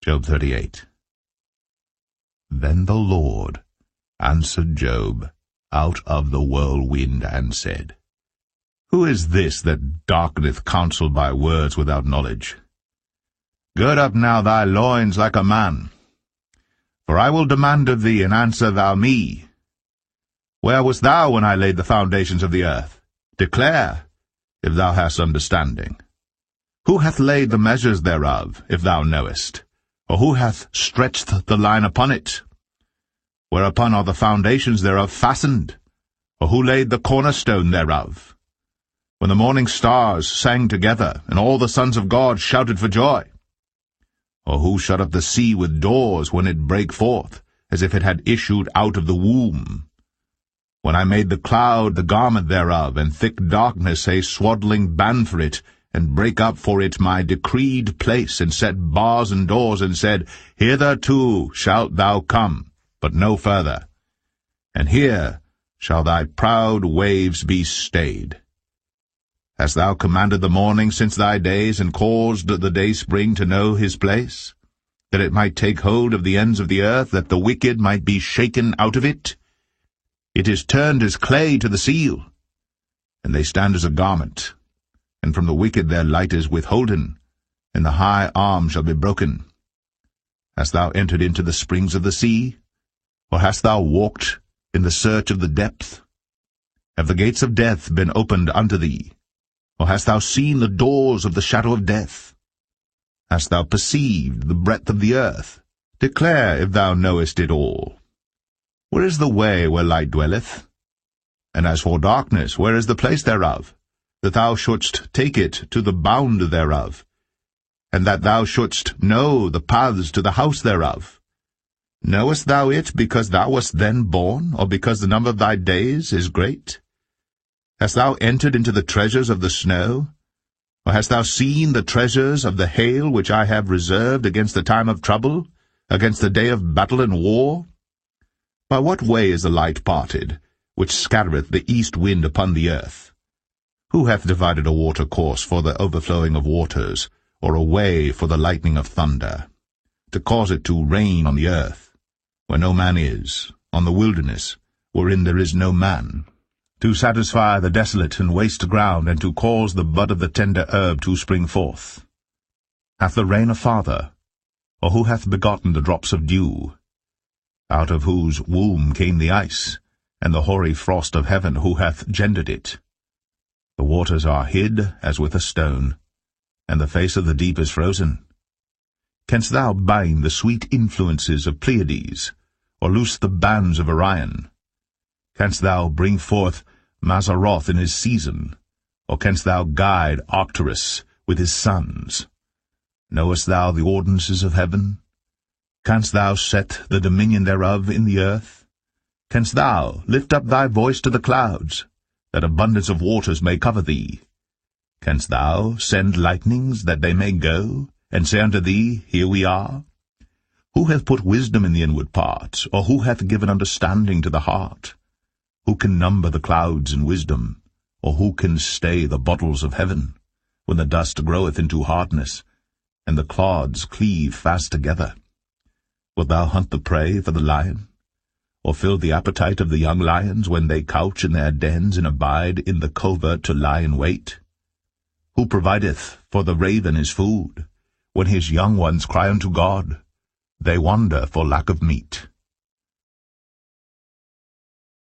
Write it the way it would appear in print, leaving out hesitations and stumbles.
Job 38. Then the Lord answered Job out of the whirlwind, and said, Who is this that darkeneth counsel by words without knowledge? Gird up now thy loins like a man, for I will demand of thee, and answer thou me. Where wast thou when I laid the foundations of the earth? Declare, if thou hast understanding. Who hath laid the measures thereof, if thou knowest? Or who hath stretched the line upon it? Whereupon are the foundations thereof fastened? Or who laid the cornerstone thereof? When the morning stars sang together, and all the sons of God shouted for joy? Or who shut up the sea with doors when it brake forth, as if it had issued out of the womb? When I made the cloud the garment thereof, and thick darkness a swaddling band for it, and brake up for it my decreed place, and set bars and doors, and said, Hitherto shalt thou come, but no further, and here shall thy proud waves be stayed. Hast thou commanded the morning since thy days, and caused the dayspring to know his place, that it might take hold of the ends of the earth, that the wicked might be shaken out of it? It is turned as clay to the seal, and they stand as a garment, and from the wicked their light is withholden, and the high arm shall be broken. Hast thou entered into the springs of the sea? Or hast thou walked in the search of the depth? Have the gates of death been opened unto thee? Or hast thou seen the doors of the shadow of death? Hast thou perceived the breadth of the earth? Declare, if thou knowest it all. Where is the way where light dwelleth? And as for darkness, where is the place thereof? That thou shouldst take it to the bound thereof, and that thou shouldst know the paths to the house thereof. Knowest thou it because thou wast then born, or because the number of thy days is great? Hast thou entered into the treasures of the snow? Or hast thou seen the treasures of the hail which I have reserved against the time of trouble, against the day of battle and war? By what way is the light parted, which scattereth the east wind upon the earth? Who hath divided a water course for the overflowing of waters, or a way for the lightning of thunder, to cause it to rain on the earth, where no man is, on the wilderness, wherein there is no man, to satisfy the desolate and waste ground, and to cause the bud of the tender herb to spring forth? Hath the rain a father? Or who hath begotten the drops of dew? Out of whose womb came the ice, and the hoary frost of heaven, who hath gendered it? The waters are hid as with a stone, and the face of the deep is frozen. Canst thou bind the sweet influences of Pleiades, or loose the bands of Orion? Canst thou bring forth Mazzaroth in his season, or canst thou guide Arcturus with his sons? Knowest thou the ordinances of heaven? Canst thou set the dominion thereof in the earth? Canst thou lift up thy voice to the clouds, that abundance of waters may cover thee? Canst thou send lightnings that they may go, and say unto thee, Here we are? Who hath put wisdom in the inward parts, or who hath given understanding to the heart? Who can number the clouds in wisdom, or who can stay the bottles of heaven, when the dust groweth into hardness, and the clods cleave fast together? Wilt thou hunt the prey for the lion, or fill the appetite of the young lions when they couch in their dens and abide in the covert to lie in wait? Who provideth for the raven his food, when his young ones cry unto God? They wander for lack of meat.